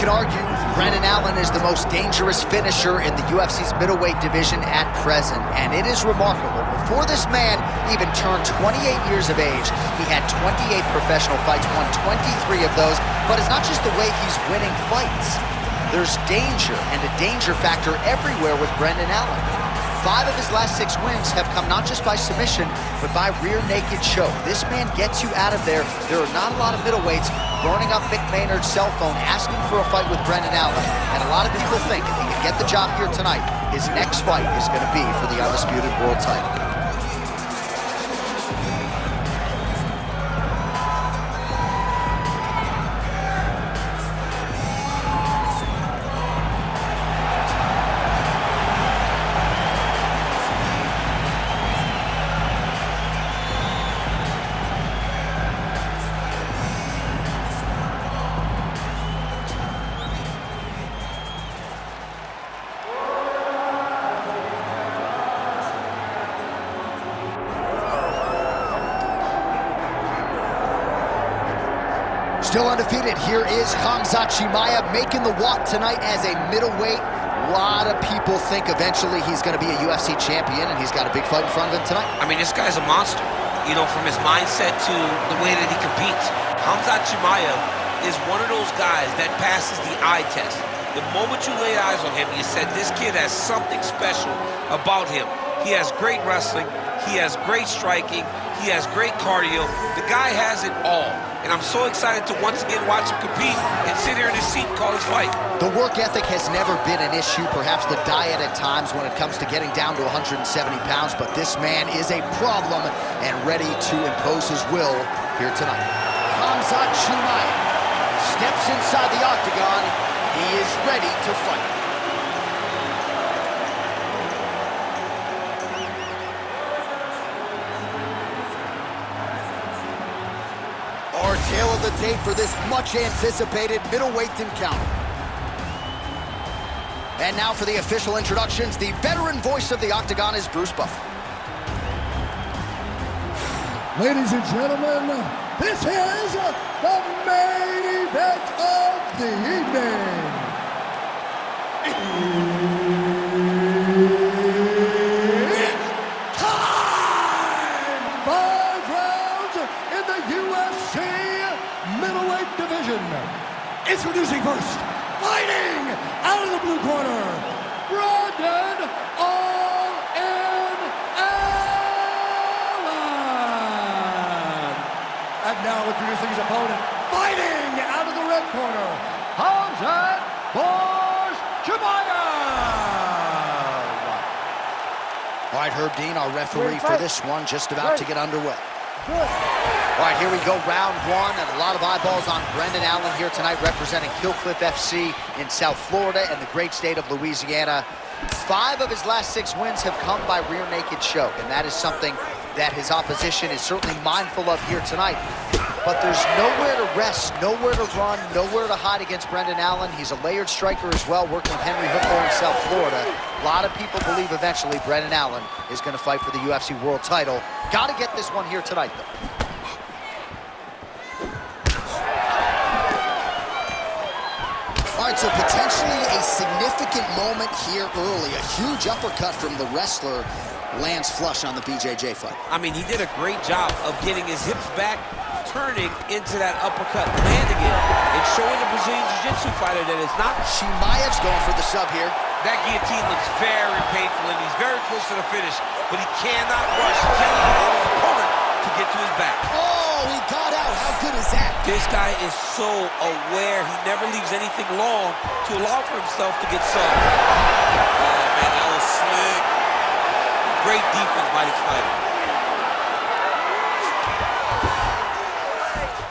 could argue Brendan Allen is the most dangerous finisher in the UFC's middleweight division at present, and it is remarkable. Before this man even turned 28 years of age, he had 28 professional fights, won 23 of those, but it's not just the way he's winning fights. There's danger and a danger factor everywhere with Brendan Allen. 5 of his last 6 wins have come not just by submission, but by rear naked choke. This man gets you out of there. There are not a lot of middleweights burning up Mick Maynard's cell phone, asking for a fight with Brendan Allen. And a lot of people think if he can get the job here tonight, his next fight is going to be for the undisputed world title. Still undefeated, here is Chimaev making the walk tonight as a middleweight. A lot of people think eventually he's going to be a UFC champion, and he's got a big fight in front of him tonight. I mean, this guy's a monster, you know, from his mindset to the way that he competes. Chimaev is one of those guys that passes the eye test. The moment you laid eyes on him, you said, this kid has something special about him. He has great wrestling, he has great striking, he has great cardio. The guy has it all. And I'm so excited to once again watch him compete and sit here in his seat and call his fight. The work ethic has never been an issue, perhaps the diet at times when it comes to getting down to 170 pounds, but this man is a problem and ready to impose his will here tonight. Chimaev steps inside the octagon. He is ready to fight. Our tale of the tape for this much-anticipated middleweight encounter. And now for the official introductions, the veteran voice of the octagon is Bruce Buffer. Ladies and gentlemen, this is the main event of the evening. It's time! 5 rounds in the UFC middleweight division. Introducing first, fighting out of the blue corner, Brendan All-In Allen. And now introducing his opponent, fighting out of the red corner, Chimaev. All right, Herb Dean, our referee for this one, just about to get underway. All right, here we go, round 1, and a lot of eyeballs on Brendan Allen here tonight, representing Hillcliff FC in South Florida and the great state of Louisiana. 5 of his last 6 wins have come by rear naked choke, and that is something that his opposition is certainly mindful of here tonight. But there's nowhere to rest, nowhere to run, nowhere to hide against Brendan Allen. He's a layered striker as well, working with Henry Hooker in South Florida. A lot of people believe eventually Brendan Allen is going to fight for the UFC world title. Got to get this one here tonight, though. All right, so potentially a significant moment here early. A huge uppercut from the wrestler lands flush on the BJJ fight. I mean, he did a great job of getting his hips back, turning into that uppercut, landing it, and showing the Brazilian Jiu-Jitsu fighter that it's not. Chimaev's going for the sub here. That guillotine looks very painful, and he's very close to the finish, but he cannot rush. He cannot allow his opponent to get to his back. Oh, he got out. How good is that? This guy is so aware. He never leaves anything long to allow for himself to get subbed. Oh, man, that was slick. Great defense by this fighter.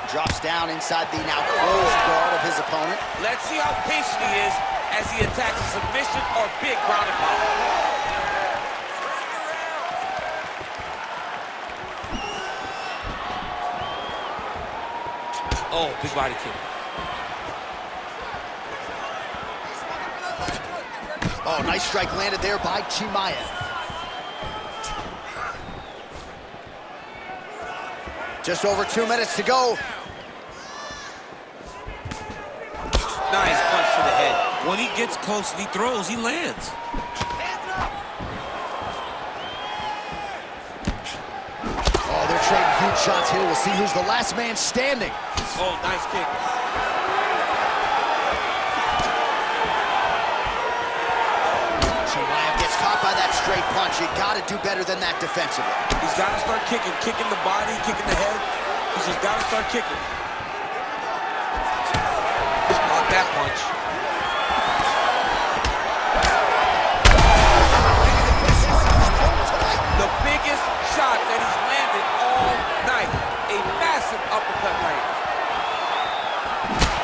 Drops down inside the now closed guard of his opponent. Let's see how patient he is as he attacks a submission or big ground and pound. Oh, big body kick. Oh, nice strike landed there by Chimaev. Just over 2 minutes to go. Nice punch to the head. When he gets close and he throws, he lands. Oh, they're trading huge shots here. We'll see who's the last man standing. Oh, nice kick. Chimaev gets caught by that straight punch. You got to do better than that defensively. He's got to start kicking the body, kicking the head. He's just got to start kicking. Block that punch. The biggest shot that he's landed all night. A massive uppercut lands.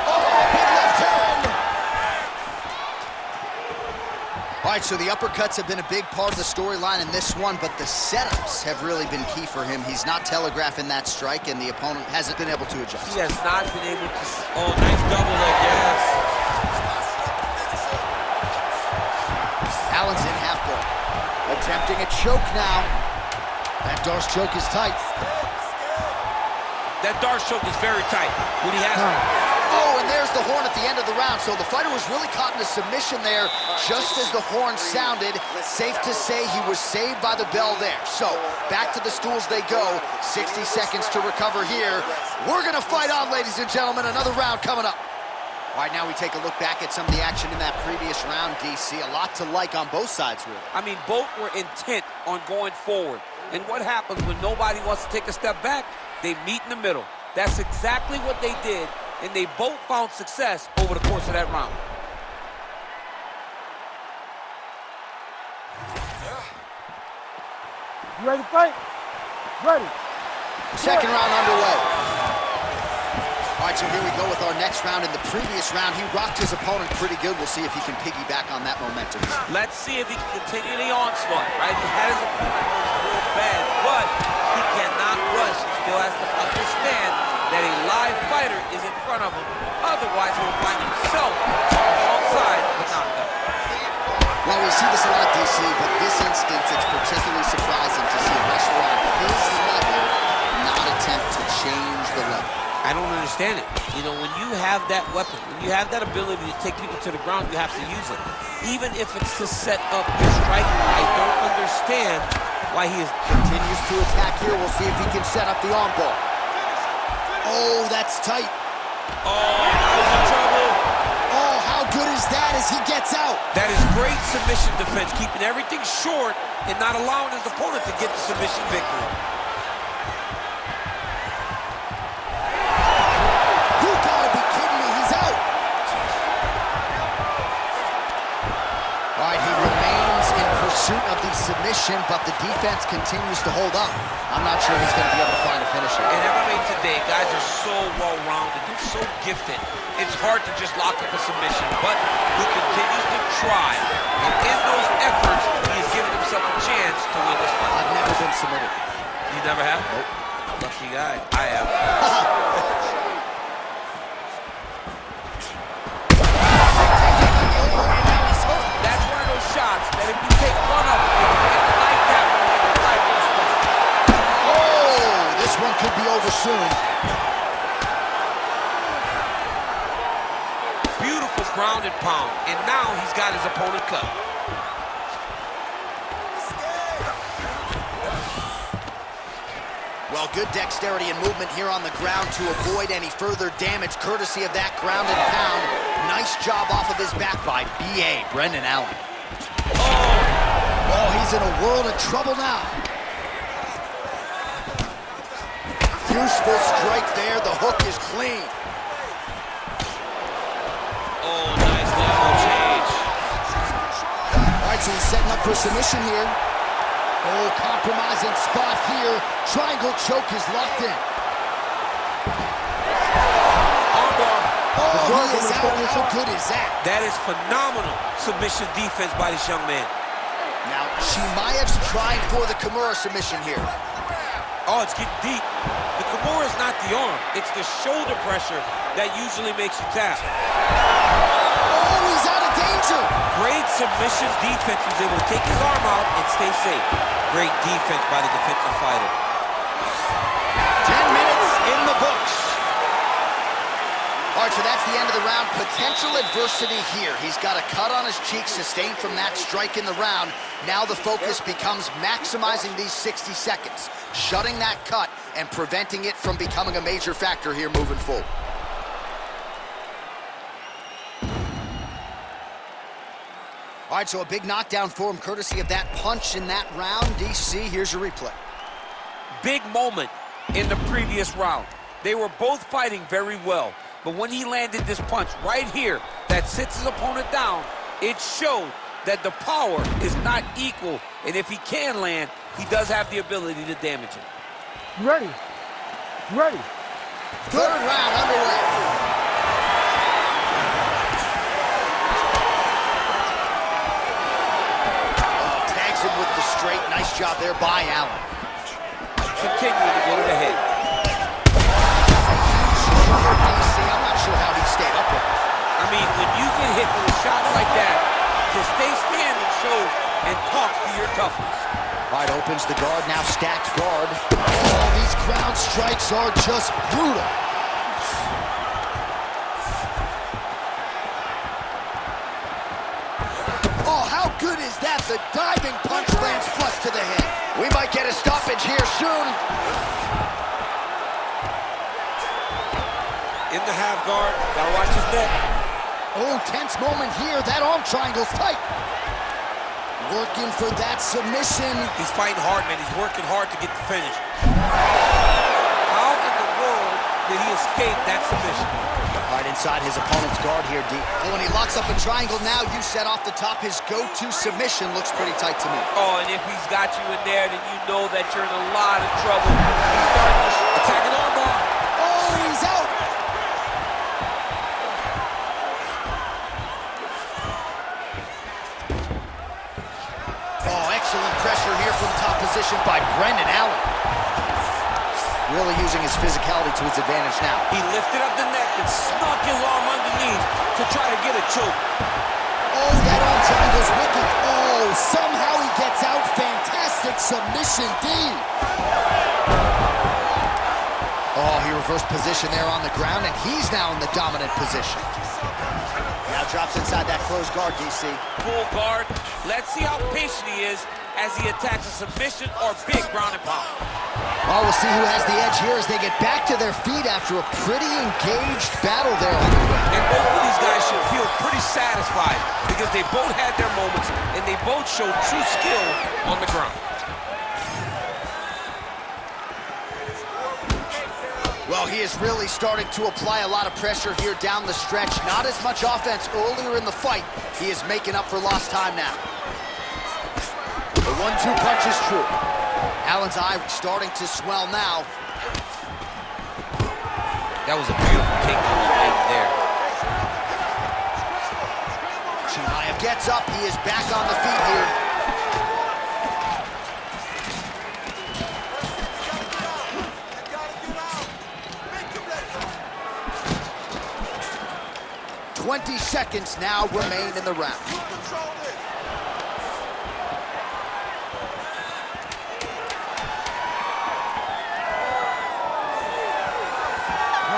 Oh, big left hand! All right, so the uppercuts have been a big part of the storyline in this one, but the setups have really been key for him. He's not telegraphing that strike, and the opponent hasn't been able to adjust. He has not been able to... Oh, nice double leg, yes. Allen's in half guard. Attempting a choke now. That Darce choke is tight. That Darce choke is very tight. When he has... Oh, and there's the horn at the end of the round. So the fighter was really caught in a submission there just as the horn sounded. Safe to say he was saved by the bell there. So back to the stools they go. 60 seconds to recover here. We're going to fight on, ladies and gentlemen. Another round coming up. All right, now we take a look back at some of the action in that previous round, DC. A lot to like on both sides, really. I mean, both were intent on going forward. And what happens when nobody wants to take a step back? They meet in the middle. That's exactly what they did, and they both found success over the course of that round. You ready to fight? Ready. Second round underway. All right, so here we go with our next round. In the previous round, he rocked his opponent pretty good. We'll see if he can piggyback on that momentum. Let's see if he can continue the onslaught, right? He had his opponent real bad, but he cannot rush. He still has to understand that a live fighter is in front of him. Otherwise, he will find himself alongside the knockout. Well, we see this a lot, DC, but this instance, it's particularly surprising to see a wrestler on his level not attempt to change the level. I don't understand it. You know, when you have that weapon, when you have that ability to take people to the ground, you have to use it. Even if it's to set up your strike, I don't understand why he continues to attack here. We'll see if he can set up the arm bar. Oh, that's tight. Oh, now he's in trouble. Oh, how good is that as he gets out? That is great submission defense, keeping everything short and not allowing his opponent to get the submission victory. Of the submission, but the defense continues to hold up. I'm not sure he's going to be able to find a finisher. In MMA today, guys are so well-rounded. They're so gifted. It's hard to just lock up a submission, but he continues to try. And in those efforts, he's given himself a chance to win this fight. I've never been submitted. You never have? Nope. Lucky guy. I have. Shots that if you take one of them, it's like that one. Oh, this one could be over soon. Beautiful ground and pound, and now he's got his opponent cut. Well, good dexterity and movement here on the ground to avoid any further damage, courtesy of that ground and pound. Nice job off of his back by B.A. Brendan Allen. Oh, he's in a world of trouble now. Useful strike there. The hook is clean. Oh, nice level change. All right, so he's setting up for submission here. Oh, compromising spot here. Triangle choke is locked in. Oh, he is out. How good is that? That is phenomenal submission defense by this young man. Now, Chimaev's trying for the Kimura submission here. Oh, it's getting deep. The Kimura is not the arm. It's the shoulder pressure that usually makes you tap. Oh, he's out of danger. Great submission defense. He's able to take his arm out and stay safe. Great defense by the defensive fighter. 10 minutes in the books. All right, so that's the end of the round. Potential adversity here. He's got a cut on his cheek sustained from that strike in the round. Now the focus becomes maximizing these 60 seconds, shutting that cut and preventing it from becoming a major factor here moving forward. All right, so a big knockdown for him, courtesy of that punch in that round. DC, here's your replay. Big moment in the previous round. They were both fighting very well, but when he landed this punch right here that sits his opponent down, it showed that the power is not equal, and if he can land, he does have the ability to damage it. Ready. Ready. Third round underway. With the straight, nice job there by Allen. Continuing to go to the head. I'm not sure how he stayed up with it. I mean, when you get hit with a shot like that, to stay standing shows and talks to your toughness. All right, opens the guard, now stacked guard. Oh, these ground strikes are just brutal. Good is that? The diving punch lands flush to the head. We might get a stoppage here soon. In the half guard, gotta watch his neck. Oh, tense moment here. That arm triangle's tight. Working for that submission. He's fighting hard, man. He's working hard to get the finish. How in the world did he escape that submission? Right inside his opponent's guard here, D. Oh, when he locks up a triangle now, you set off the top. His go-to submission looks pretty tight to me. Oh, and if he's got you in there, then you know that you're in a lot of trouble. He's starting to attack an armbar. Oh, he's out. Oh, excellent pressure here from top position by Brendan Allen. Really using his physicality to his advantage now. He lifted up the neck and snuck his arm underneath to try to get a choke. Oh, that arm triangle's wicked. Oh, somehow he gets out. Fantastic submission, D. Oh, he reversed position there on the ground, and he's now in the dominant position. Now drops inside that closed guard, DC. Full guard. Let's see how patient he is as he attacks a submission or big ground and pound. Well, we'll see who has the edge here as they get back to their feet after a pretty engaged battle there. And both of these guys should feel pretty satisfied because they both had their moments and they both showed true skill on the ground. Well, he is really starting to apply a lot of pressure here down the stretch. Not as much offense earlier in the fight. He is making up for lost time now. The 1-2 punch is true. Allen's eye starting to swell now. That was a beautiful kick to the leg there. Chimaev gets up. He is back on the feet here. .20 seconds now remain in the round.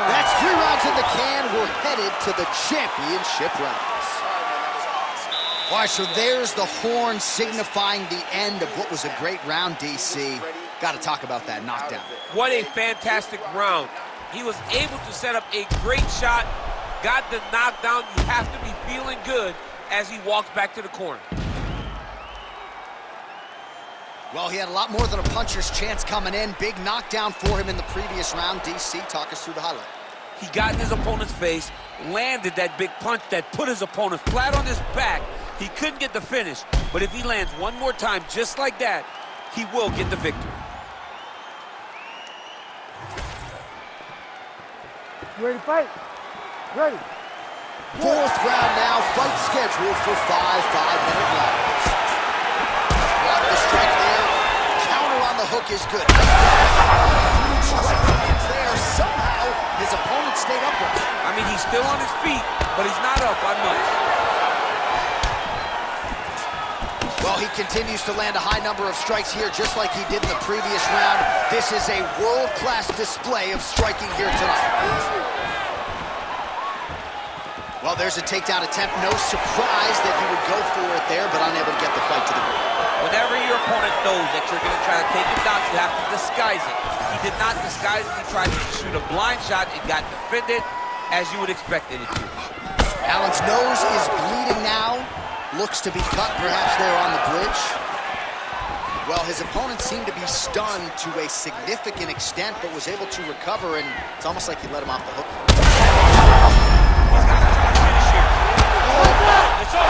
That's 3 rounds in the can. We're headed to the championship rounds. All right, so there's the horn signifying the end of what was a great round, DC. Got to talk about that knockdown. What a fantastic round. He was able to set up a great shot, got the knockdown. You have to be feeling good as he walks back to the corner. Well, he had a lot more than a puncher's chance coming in. Big knockdown for him in the previous round. DC, talk us through the highlight. He got in his opponent's face, landed that big punch that put his opponent flat on his back. He couldn't get the finish, but if he lands one more time just like that, he will get the victory. Ready to fight? Ready. Fourth round now, fight scheduled for 5 5-minute rounds. Block the strike there. Counter on the hook is good. There, somehow his opponent stayed upright. I mean, he's still on his feet, but he's not up by much. Well, he continues to land a high number of strikes here, just like he did in the previous round. This is a world-class display of striking here tonight. Well, there's a takedown attempt. No surprise that he would go for it there, but unable to get the fight to the ground. Whenever your opponent knows that you're going to try to take him down, you have to disguise it. He did not disguise it. He tried to shoot a blind shot. It got defended as you would expect it to. Allen's nose is bleeding now. Looks to be cut, perhaps there on the bridge. Well, his opponent seemed to be stunned to a significant extent, but was able to recover, and it's almost like he let him off the hook. He's got to try to finish here. It's over.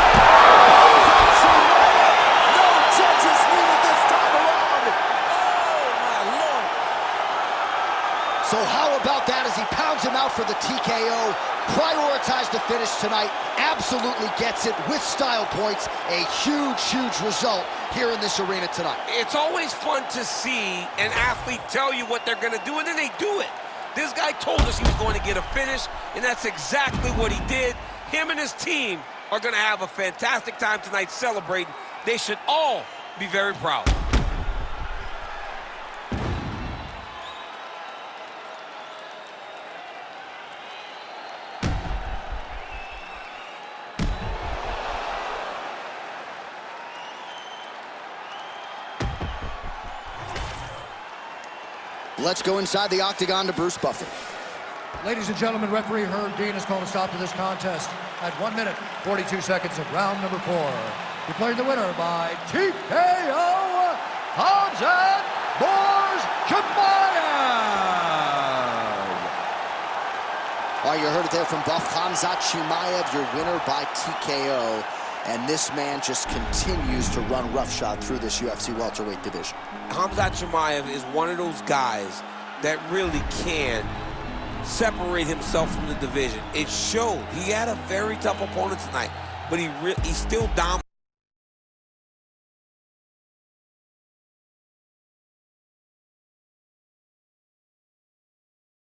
No judges needed this time around. Oh, my Lord. So how about that as he pounds him out for the TKO? Prioritized the finish tonight. Absolutely gets it with style points. A huge, huge result here in this arena tonight. It's always fun to see an athlete tell you what they're going to do, and then they do it. This guy told us he was going to get a finish, and that's exactly what he did. Him and his team are going to have a fantastic time tonight celebrating. They should all be very proud. Let's go inside the octagon to Bruce Buffer. Ladies and gentlemen, referee Herb Dean has called a stop to this contest at 1 minute, 42 seconds of round number 4. Declaring the winner by TKO, Hamzat Chimaev. All right, you heard it there from Buff. Hamzat Chimaev, your winner by TKO. And this man just continues to run roughshod through this UFC welterweight division. Hamzat Chimaev is one of those guys that really can separate himself from the division. It showed. He had a very tough opponent tonight, but he still dominated.